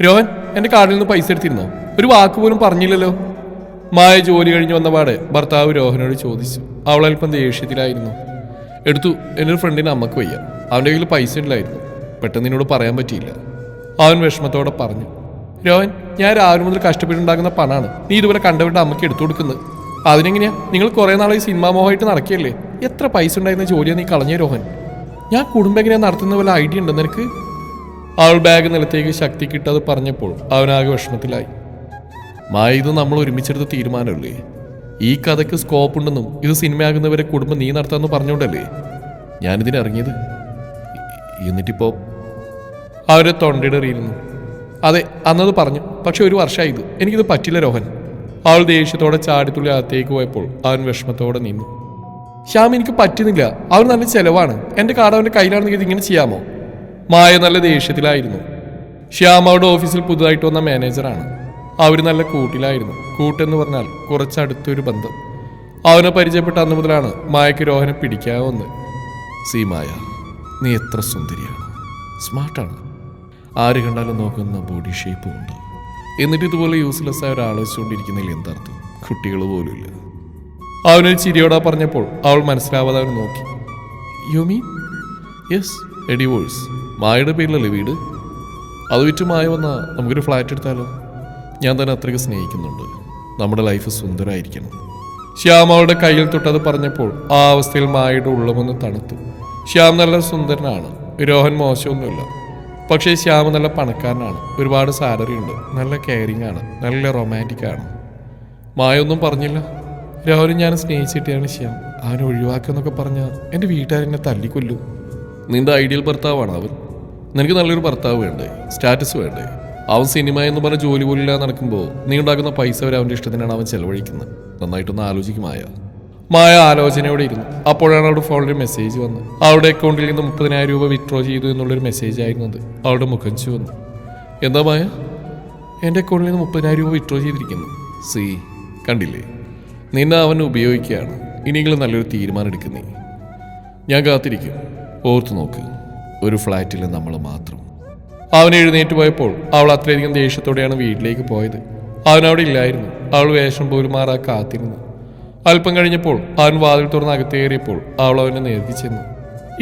രോഹൻ, എൻ്റെ കാർഡിൽ നിന്ന് പൈസ എടുത്തിരുന്നോ? ഒരു വാക്ക് പോലും പറഞ്ഞില്ലല്ലോ. മായ ജോലി കഴിഞ്ഞ് വന്നപാടെ ഭർത്താവ് രോഹനോട് ചോദിച്ചു. അവൾ അല്പം ദേഷ്യത്തിലായിരുന്നു. എടുത്തു, എൻ്റെ ഒരു ഫ്രണ്ടിന് അമ്മക്ക് വയ്യ, അവൻ്റെ കയ്യിൽ പൈസ ഇല്ലായിരുന്നു, പെട്ടെന്ന് നിന്നോട് പറയാൻ പറ്റിയില്ല. അവൻ വിഷമത്തോടെ പറഞ്ഞു. രോഹൻ, ഞാൻ രാവിലെ മുതൽ കഷ്ടപ്പെട്ടുണ്ടാക്കുന്ന പണമാണ് നീ ഇതുപോലെ കണ്ടവരുടെ അമ്മയ്ക്ക് എടുത്തു കൊടുക്കുന്നത്. അതിനെങ്ങനെയാ? നിങ്ങൾ കുറേ നാളെ സിനിമാ മോഹമായിട്ട് നടക്കുകയല്ലേ? എത്ര പൈസ ഉണ്ടായിരുന്ന ജോലിയാണ് നീ കളഞ്ഞേ രോഹൻ. ഞാൻ കുടുംബം എങ്ങനെയാ നടത്തുന്ന പോലെ ഐഡിയ ഉണ്ടോ നിനക്ക്? അവൾ ബാഗ് നിലത്തേക്ക് ശക്തി കിട്ടത് പറഞ്ഞപ്പോൾ അവനാകെ വിഷമത്തിലായി. മായ, ഇത് നമ്മൾ ഒരുമിച്ചെടുത്ത തീരുമാനമല്ലേ? ഈ കഥയ്ക്ക് സ്കോപ്പ് ഉണ്ടെന്നും ഇത് സിനിമയാകുന്നവരെ കുടുംബം നീ നടത്താമെന്ന് പറഞ്ഞുകൊണ്ടല്ലേ ഞാനിതിനിറങ്ങിയത്. എന്നിട്ടിപ്പോ അവരെ തൊണ്ടിടറിയിരുന്നു. അതെ, അന്നത് പറഞ്ഞു, പക്ഷെ ഒരു വർഷമായി ഇത്. എനിക്കിത് പറ്റില്ല രോഹൻ. അവൾ ദേഷ്യത്തോടെ ചാടിത്തുള്ളി അകത്തേക്ക് പോയപ്പോൾ അവൻ വിഷമത്തോടെ നിന്നു. ശ്യാം, എനിക്ക് പറ്റുന്നില്ല. അവൻ നല്ല ചെലവാണ്. എൻ്റെ കാർഡ് അവൻ്റെ കയ്യിലാണെങ്കിൽ ഇതിങ്ങനെ ചെയ്യാമോ? മായ നല്ല ദേഷ്യത്തിലായിരുന്നു. ശ്യാം അവരുടെ ഓഫീസിൽ പുതുതായിട്ട് വന്ന മാനേജറാണ്. അവർ നല്ല കൂട്ടിലായിരുന്നു. കൂട്ടെന്ന് പറഞ്ഞാൽ കുറച്ചടുത്തൊരു ബന്ധം. അവനെ പരിചയപ്പെട്ട അന്ന് മുതലാണ് മായയ്ക്ക് രോഹനെ പിടിക്കാവുന്നത്. സി മായ, നീ എത്ര സുന്ദരിയാണ്, സ്മാർട്ടാണ്, ആര് കണ്ടാലും നോക്കുന്ന ബോഡി ഷേപ്പും ഉണ്ട്. എന്നിട്ട് ഇതുപോലെ യൂസ്ലെസ് ആയ ഒരാലോചിച്ചുകൊണ്ടിരിക്കുന്നതിൽ എന്താർത്ഥം? കുട്ടികൾ പോലുമില്ല. അവനൊരു ചിരിയോടാ പറഞ്ഞപ്പോൾ അവൾ മനസ്സിലാവാതെ അവൻ നോക്കി. You mean? Yes, A divorce. മായയുടെ പേരിലല്ലേ വീട്? അത് വിറ്റ് മായ വന്നാൽ നമുക്കൊരു ഫ്ലാറ്റ് എടുത്താലോ? ഞാൻ തന്നെ അത്രയ്ക്ക് സ്നേഹിക്കുന്നുണ്ട്. നമ്മുടെ ലൈഫ് സുന്ദരമായിരിക്കണം. ശ്യാം അവളുടെ കയ്യിൽ തൊട്ടത് പറഞ്ഞപ്പോൾ ആ അവസ്ഥയിൽ മായയുടെ ഉള്ളമൊന്ന് തണുത്തു. ശ്യാം നല്ല സുന്ദരനാണ്, രോഹൻ മോശമൊന്നുമില്ല. പക്ഷേ ശ്യാം നല്ല പണക്കാരനാണ്, ഒരുപാട് സാലറി ഉണ്ട്, നല്ല കെയറിങ് ആണ്, നല്ല റൊമാൻറ്റിക് ആണ്. മായ ഒന്നും പറഞ്ഞില്ല. രോഹനും ഞാൻ സ്നേഹിച്ചിട്ടാണ് ശ്യാം. അവനെ ഒഴിവാക്കാന്നൊക്കെ പറഞ്ഞാൽ എൻ്റെ വീട്ടുകാരെന്നെ തല്ലിക്കൊല്ലും. നിന്റെ ഐഡിയൽ ഭർത്താവാണ് അവൻ. നിനക്ക് നല്ലൊരു ഭർത്താവ് വേണ്ടേ? സ്റ്റാറ്റസ് വേണ്ടേ? അവൻ സിനിമ എന്ന് പറഞ്ഞ ജോലി പോലില്ലാതെ നടക്കുമ്പോൾ നീ ഉണ്ടാക്കുന്ന പൈസ വരെ അവൻ്റെ ഇഷ്ടത്തിനാണ് അവൻ ചെലവഴിക്കുന്നത്. നന്നായിട്ടൊന്ന് ആലോചിക്കും മായ. മായ ആലോചനയോടെ ഇരുന്നു. അപ്പോഴാണ് അവളുടെ ഫോണിൽ മെസ്സേജ് വന്നത്. അവളുടെ അക്കൗണ്ടിൽ നിന്ന് 30,000 രൂപ വിത്ഡ്രോ ചെയ്തു എന്നുള്ളൊരു മെസ്സേജ് ആയിരുന്നത്. അവളുടെ മുഖം ചുവന്നു. എന്താ മായ? എൻ്റെ അക്കൗണ്ടിൽ നിന്ന് 30,000 രൂപ വിത്ഡ്രോ ചെയ്തിരിക്കുന്നു. സി, കണ്ടില്ലേ? നിന്നെ അവൻ ഉപയോഗിക്കുകയാണ്. ഇനിയെങ്കിലും നല്ലൊരു തീരുമാനം എടുക്കുന്നേ. ഞാൻ കാത്തിരിക്കും. ഓർത്തു നോക്ക്, ഒരു ഫ്ലാറ്റിൽ നമ്മൾ മാത്രം. അവൻ എഴുന്നേറ്റ് പോയപ്പോൾ അവൾ അത്രയധികം ദേഷ്യത്തോടെയാണ് വീട്ടിലേക്ക് പോയത്. അവനവിടെ ഇല്ലായിരുന്നു. അവൾ വേഷം പോലും മാറാ കാത്തിരുന്നു. അല്പം കഴിഞ്ഞപ്പോൾ അവൻ വാതിൽ തുറന്ന് അകത്തേറിയപ്പോൾ അവൾ അവനെ നേർക്കി ചെന്നു.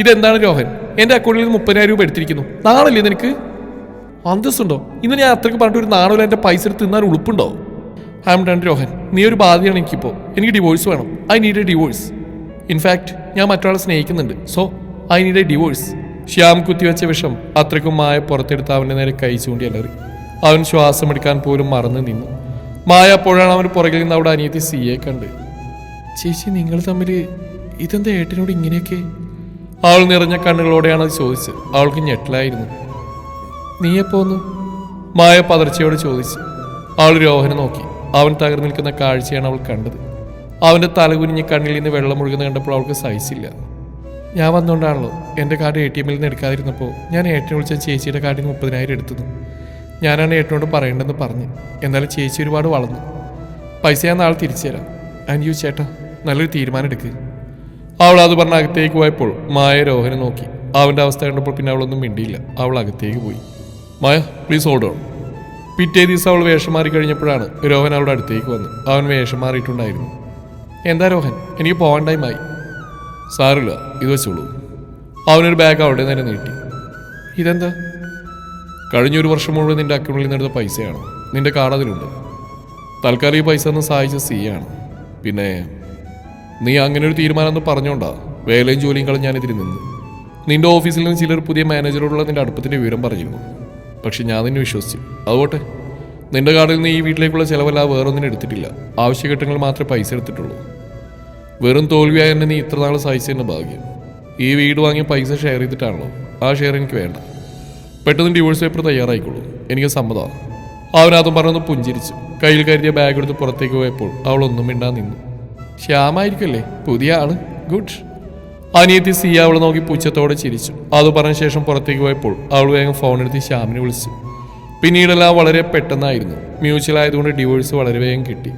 ഇതെന്താണ് രോഹൻ? എൻ്റെ അക്കൗണ്ടിൽ നിന്ന് 30,000 രൂപ എടുത്തിരിക്കുന്നു. നാണല്ലേ നിനക്ക്? അന്തസ്സുണ്ടോ? ഇന്ന് ഞാൻ അത്രയ്ക്ക് പറഞ്ഞിട്ട് ഒരു നാണമില്ല. എൻ്റെ പൈസ എടുത്ത് തിന്നാൻ ഉളുപ്പുണ്ടോ? I am done Rohan. നീ ഒരു ബാധ്യതയാണ് എനിക്കിപ്പോൾ. എനിക്ക് ഡിവോഴ്സ് വേണം. I need a divorce. In fact ഞാൻ മറ്റൊരാളെ സ്നേഹിക്കുന്നുണ്ട്. So I need a divorce. Shyam കുത്തിവെച്ച വിഷം അത്രയ്ക്കും മായ പുറത്തെടുത്ത് അവൻ്റെ നേരെ കൈ ചൂണ്ടി അലറി. അവൻ ശ്വാസമെടുക്കാൻ പോലും മറന്നു നിന്നു. മായ അപ്പോഴാണ് അവന് പുറകിൽ നിന്ന് അവിടെ അനിയത്തി സിയെ കണ്ട്. ചേച്ചി, നിങ്ങൾ തമ്മിൽ ഇതെന്താ ഏട്ടനോട് ഇങ്ങനെയൊക്കെ? അവൾ നിറഞ്ഞ കണ്ണുകളോടെയാണ് അത് ചോദിച്ചത്. അവൾക്ക് ഞെട്ടലായിരുന്നു. നീ എപ്പോ വന്നു? മായ പതർച്ചയോട് ചോദിച്ചു. അവൾ രോഹനെ നോക്കി. അവൻ തകർന്നു നിൽക്കുന്ന കാഴ്ചയാണ് അവൾ കണ്ടത്. അവൻ്റെ തലകുനിഞ്ഞ് കണ്ണിൽ നിന്ന് വെള്ളം ഒഴുകുന്ന കണ്ടപ്പോൾ അവൾക്ക് സഹിച്ചില്ല. ഞാൻ വന്നുകൊണ്ടാണല്ലോ എൻ്റെ കാർഡ് ATM-ൽ നിന്ന് എടുക്കാതിരുന്നപ്പോൾ ഞാൻ ഏട്ടനെ വിളിച്ച ചേച്ചിയുടെ കാർഡിൽ നിന്ന് 30,000 എടുത്തത്. ഞാനാണ് ഏട്ടനോട് പറയേണ്ടതെന്ന് പറഞ്ഞ്. എന്നാലും ചേച്ചി ഒരുപാട് വളർന്നു. പൈസ ഞാൻ നാളെ തിരിച്ചു തരാം. ആൻഡ് യു ചേട്ടാ, നല്ലൊരു തീരുമാനം എടുക്കുക. അവൾ അത് പറഞ്ഞ് അകത്തേക്ക് പോയപ്പോൾ മായ രോഹനെ നോക്കി. അവൻ്റെ അവസ്ഥ കണ്ടപ്പോൾ പിന്നെ അവളൊന്നും മിണ്ടിയില്ല. അവൾ അകത്തേക്ക് പോയി. മായ, പ്ലീസ് ഹോൾഡ് ഓൺ. പിറ്റേ ദിവസം അവൾ വേഷം മാറി കഴിഞ്ഞപ്പോഴാണ് രോഹൻ അവളുടെ അടുത്തേക്ക് വന്നു. അവൻ വേഷം മാറിയിട്ടുണ്ടായിരുന്നു. എന്താ രോഹൻ, എനിക്ക് പോകാൻ ടൈമായി. സാറില്ല, ഇത് വെച്ചോളൂ. അവനൊരു ബാഗ് അവിടെ നേരെ നീട്ടി. ഇതെന്താ? കഴിഞ്ഞൊരു വർഷം മുഴുവൻ നിന്റെ അക്കൗണ്ടിൽ നിന്നെടുത്ത പൈസയാണ്. നിന്റെ കാർഡ് അതിലുണ്ട്. തൽക്കാലം ഈ പൈസ ഒന്ന് സഹായിച്ച സിയാണ്. പിന്നെ നീ അങ്ങനെ ഒരു തീരുമാനം എന്ന് പറഞ്ഞോണ്ടാ വേലയും ജോലിയും കളഞ്ഞ് ഞാനെതിരെ നിന്ന്. നിന്റെ ഓഫീസിൽ നിന്ന് ചിലർ പുതിയ മാനേജറോടുള്ള നിന്റെ അടുപ്പത്തിൻ്റെ വിവരം പറഞ്ഞിരുന്നു. പക്ഷെ ഞാൻ നിന്നെ വിശ്വസിച്ചു. അതുകൊട്ടെ, നിന്റെ കാർഡിൽ നിന്ന് ഈ വീട്ടിലേക്കുള്ള ചിലവല്ല വേറൊന്നിനും എടുത്തിട്ടില്ല. ആവശ്യഘട്ടങ്ങൾ മാത്രമേ പൈസ എടുത്തിട്ടുള്ളൂ. വെറും തോൽവിയായ എന്നെ നീ ഇത്ര നാൾ സഹിച്ചതിൻ്റെ ഭാഗ്യം. ഈ വീട് വാങ്ങിയ പൈസ ഷെയർ ചെയ്തിട്ടാണല്ലോ. ആ ഷെയർ എനിക്ക് വേണ്ട. പെട്ടെന്ന് ഡിവോഴ്സ് പേപ്പർ തയ്യാറായിക്കോളൂ. എനിക്ക് സമ്മതമാണ്. അവനതും പറഞ്ഞൊന്ന് പുഞ്ചിരിച്ചു. കയ്യിൽ കരുതിയ ബാഗ് എടുത്ത് പുറത്തേക്ക് പോയപ്പോൾ അവളൊന്നും മിണ്ടാൻ നിന്നു. ശ്യാമായിരിക്കല്ലേ പുതിയ ആള്? ഗുഡ്. അനിയത്തി സിയ അവളെ നോക്കി പുച്ഛത്തോടെ ചിരിച്ചു. അത് പറഞ്ഞ ശേഷം പുറത്തേക്ക് പോയപ്പോൾ അവൾ വേഗം ഫോണെടുത്ത് ശ്യാമിനെ വിളിച്ചു. പിന്നീടെല്ലാം വളരെ പെട്ടെന്നായിരുന്നു. മ്യൂച്വൽ ആയതുകൊണ്ട് ഡിവോഴ്സ് വളരെ വേഗം കിട്ടി.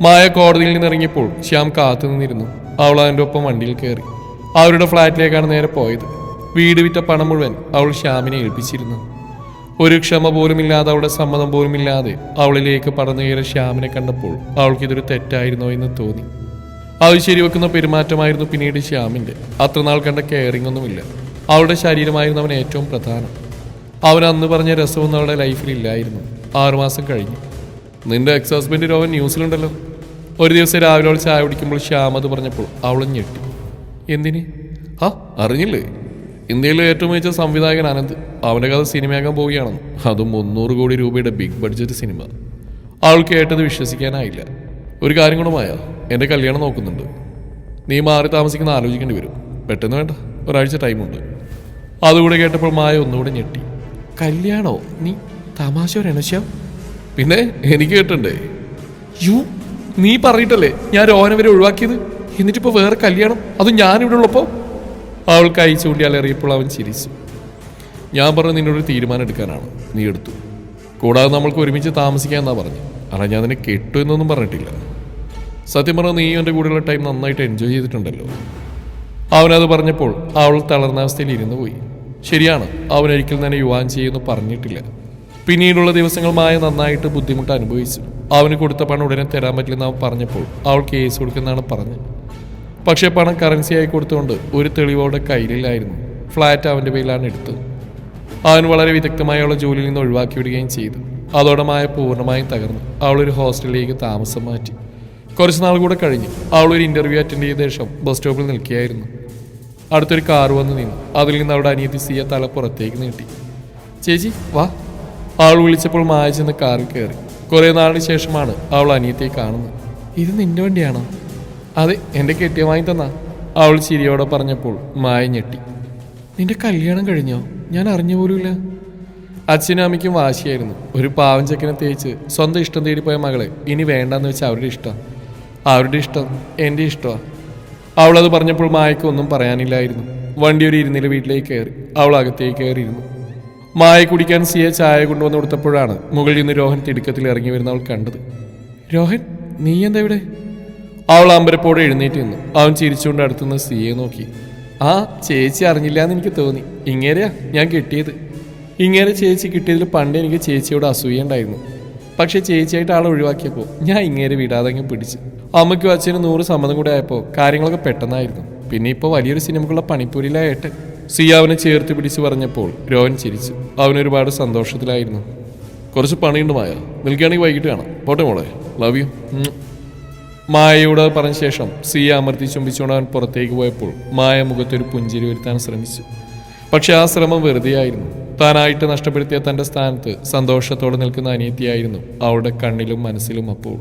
മായ കോടതിയിൽ നിന്നിറങ്ങിയപ്പോൾ ശ്യാം കാത്തു നിന്നിരുന്നു. അവൾ അതിൻ്റെ ഒപ്പം വണ്ടിയിൽ കയറി. അവരുടെ ഫ്ലാറ്റിലേക്കാണ് നേരെ പോയത്. വീട് വിറ്റ പണം മുഴുവൻ അവൾ ശ്യാമിനെ ഏൽപ്പിച്ചിരുന്നു. ഒരു ക്ഷമ പോലുമില്ലാതെ അവളുടെ സമ്മതം പോലുമില്ലാതെ അവളിലേക്ക് പടന്നു കയറിയ ശ്യാമിനെ കണ്ടപ്പോൾ അവൾക്കിതൊരു തെറ്റായിരുന്നോ എന്ന് തോന്നി. അത് ശരിവെക്കുന്ന പെരുമാറ്റമായിരുന്നു പിന്നീട് ശ്യാമിൻ്റെ. അത്രനാൾ കണ്ട കെയറിംഗ് ഒന്നുമില്ല. അവളുടെ ശരീരമായിരുന്നു അവൻ ഏറ്റവും പ്രധാനം. അവൻ അന്ന് പറഞ്ഞ രസമൊന്നും അവളുടെ ലൈഫിൽ ഇല്ലായിരുന്നു. 6 മാസം കഴിഞ്ഞു. നിന്റെ എക്സ് ഹസ്ബൻഡ് രോഹൻ ന്യൂസിലുണ്ടല്ലോ. ഒരു ദിവസം രാവിലെ അവൾ ചായ കുടിക്കുമ്പോൾ ശ്യാം അത് പറഞ്ഞപ്പോൾ അവളും ഞെട്ടി. എന്തിന്? അറിഞ്ഞില്ലേ? ഇന്ത്യയിലെ ഏറ്റവും മികച്ച സംവിധായകൻ അനന്ത്. അവൻ്റെ കഥ സിനിമയാക്കാൻ പോവുകയാണെന്ന്. അതും 300 കോടി രൂപയുടെ ബിഗ് ബഡ്ജറ്റ് സിനിമ. അവൾ കേട്ടത് വിശ്വസിക്കാനായില്ല. ഒരു കാര്യം കൂടെ എൻ്റെ കല്യാണം നോക്കുന്നുണ്ട്. നീ മാറി താമസിക്കുന്ന ആലോചിക്കേണ്ടി വരും. പെട്ടെന്ന് വേണ്ട, ഒരാഴ്ച ടൈമുണ്ട്. അതുകൂടെ കേട്ടപ്പോൾ മായ ഒന്നുകൂടെ ഞെട്ടി. കല്യാണോ? നീ തമാശ രനശ്യാം? പിന്നെ എനിക്ക് കേട്ടണ്ടേ? നീ പറഞ്ഞിട്ടല്ലേ ഞാൻ രോഹനെ വരെ ഒഴിവാക്കിയത്? എന്നിട്ടിപ്പോൾ വേറെ കല്യാണം, അതും ഞാനിവിടെ ഉള്ളപ്പോൾ? അവൾ കൈ ചൂണ്ടിയാൽ എറിയപ്പോൾ അവൻ ചിരിച്ചു. ഞാൻ പറഞ്ഞു നിന്നോടൊരു തീരുമാനം എടുക്കാനാണ്. നീ എടുത്തു. കൂടാതെ നമ്മൾക്ക് ഒരുമിച്ച് താമസിക്കാമെന്നാണ് പറഞ്ഞു. അല്ല, ഞാൻ നിന്നെ കെട്ടു എന്നൊന്നും പറഞ്ഞിട്ടില്ല. സത്യം പറഞ്ഞാൽ നീ എൻ്റെ കൂടെയുള്ള ടൈം നന്നായിട്ട് എൻജോയ് ചെയ്തിട്ടുണ്ടല്ലോ. അവനത് പറഞ്ഞപ്പോൾ അവൾ തളർന്ന അവസ്ഥയിൽ ഇരുന്നു പോയി. ശരിയാണ്, അവനൊരിക്കലും തന്നെ യുവാൻ ചെയ്യുമെന്ന് പറഞ്ഞിട്ടില്ല. പിന്നീടുള്ള ദിവസങ്ങൾ മായ നന്നായിട്ട് ബുദ്ധിമുട്ട് അനുഭവിച്ചു. അവന് കൊടുത്ത പണം ഉടനെ തരാൻ പറ്റില്ലെന്ന് അവൻ പറഞ്ഞപ്പോൾ അവൾ കേസ് കൊടുക്കുന്നതാണ് പറഞ്ഞത്. പക്ഷേ പണം കറൻസിയായി കൊടുത്തുകൊണ്ട് ഒരു തെളിവ് അവളുടെ കയ്യിലില്ലായിരുന്നു. ഫ്ലാറ്റ് അവൻ്റെ പേരിലാണ് എടുത്തത്. അവൻ വളരെ വിദഗ്ധമായി അവളെ ജോലിയിൽ നിന്ന് ഒഴിവാക്കി വിടുകയും ചെയ്തു. അതോടെ മായ പൂർണ്ണമായും തകർന്നു. അവളൊരു ഹോസ്റ്റലിലേക്ക് താമസം മാറ്റി. കുറച്ച് നാൾ കൂടെ കഴിഞ്ഞു. അവളൊരു ഇൻ്റർവ്യൂ അറ്റൻഡ് ചെയ്ത ശേഷം ബസ് സ്റ്റോപ്പിൽ നിൽക്കുകയായിരുന്നു. അടുത്തൊരു കാർ വന്ന് നിന്നു. അതിൽ നിന്ന് അവളുടെ അനിയത്തി സിയ തല പുറത്തേക്ക് നീട്ടി. ചേച്ചി വാ. അവൾ വിളിച്ചപ്പോൾ മായ ചെന്ന് കാറിൽ കയറി. കുറേ നാളിന് ശേഷമാണ് അവൾ അനിയത്തിയെ കാണുന്നത്. ഇത് നിന്റെ വണ്ടിയാണോ? അതെ, എൻ്റെ കെട്ടിയ വാങ്ങി തന്നാ. അവൾ ചിരിയോടെ പറഞ്ഞപ്പോൾ മായ ഞെട്ടി. നിന്റെ കല്യാണം കഴിഞ്ഞോ? ഞാൻ അറിഞ്ഞ പോലുമില്ല. അച്ഛനും അമ്മയ്ക്കും വാശിയായിരുന്നു. ഒരു പാവം ചെക്കനെ തേച്ച് സ്വന്തം ഇഷ്ടം തേടിപ്പോയ മകളെ ഇനി വേണ്ടെന്ന് വെച്ചാൽ അവരുടെ ഇഷ്ടം എൻ്റെ ഇഷ്ടമാണ്. അവളത് പറഞ്ഞപ്പോൾ മായക്ക് ഒന്നും പറയാനില്ലായിരുന്നു. വണ്ടി ഒരു ഇരുന്നില വീട്ടിലേക്ക് കയറി. അവൾ അകത്തേക്ക് കയറിയിരുന്നു. മായ കുടിക്കാൻ സിയെ ചായ കൊണ്ടുവന്ന് കൊടുത്തപ്പോഴാണ് മുകളിൽ നിന്ന് രോഹൻ തിടുക്കത്തിൽ ഇറങ്ങി വരുന്ന അവൾ കണ്ടത്. രോഹൻ, നീ എന്താ ഇവിടെ? അവൾ അമ്പരപ്പോടെ എഴുന്നേറ്റ് നിന്നു. അവൻ ചിരിച്ചുകൊണ്ട് അടുത്തുനിന്ന് സിയെ നോക്കി. ചേച്ചി അറിഞ്ഞില്ല എന്ന് എനിക്ക് തോന്നി. ഇങ്ങേരെയാ ഞാൻ കിട്ടിയത്. ഇങ്ങനെ ചേച്ചി കിട്ടിയതിൽ പണ്ട് എനിക്ക് ചേച്ചിയോട് അസൂയുണ്ടായിരുന്നു. പക്ഷേ ചേച്ചിയായിട്ട് ആളെ ഒഴിവാക്കിയപ്പോൾ ഞാൻ ഇങ്ങേരെ വിടാതെങ്കിൽ പിടിച്ചു. അമ്മയ്ക്കും അച്ഛനും 100 സമ്മതം കൂടെ ആയപ്പോൾ കാര്യങ്ങളൊക്കെ പെട്ടെന്നായിരുന്നു. പിന്നെ ഇപ്പോൾ വലിയൊരു സിനിമക്കുള്ള പണിപ്പൂരിലായിട്ട് സിയ അവനെ ചേർത്ത് പിടിച്ച് പറഞ്ഞപ്പോൾ രോഹൻ ചിരിച്ചു. അവനൊരുപാട് സന്തോഷത്തിലായിരുന്നു. കുറച്ച് പണിയുണ്ട് മായ, നിൽക്കുകയാണെങ്കിൽ വൈകിട്ട് കാണാം. പോട്ടെ മോളെ, ലവ് യു. മായയോട് പറഞ്ഞ ശേഷം സിയ അമർത്തി ചുംബിച്ചുകൊണ്ട് അവൻ പുറത്തേക്ക് പോയപ്പോൾ മായ മുഖത്തൊരു പുഞ്ചിരി വരുത്താൻ ശ്രമിച്ചു. പക്ഷെ ആ ശ്രമം വെറുതെയായിരുന്നു. താനായിട്ട് നഷ്ടപ്പെടുത്തിയ തൻ്റെ സ്ഥാനത്ത് സന്തോഷത്തോടെ നിൽക്കുന്ന അനിയത്തിയായിരുന്നു അവളുടെ കണ്ണിലും മനസ്സിലും അപ്പോൾ.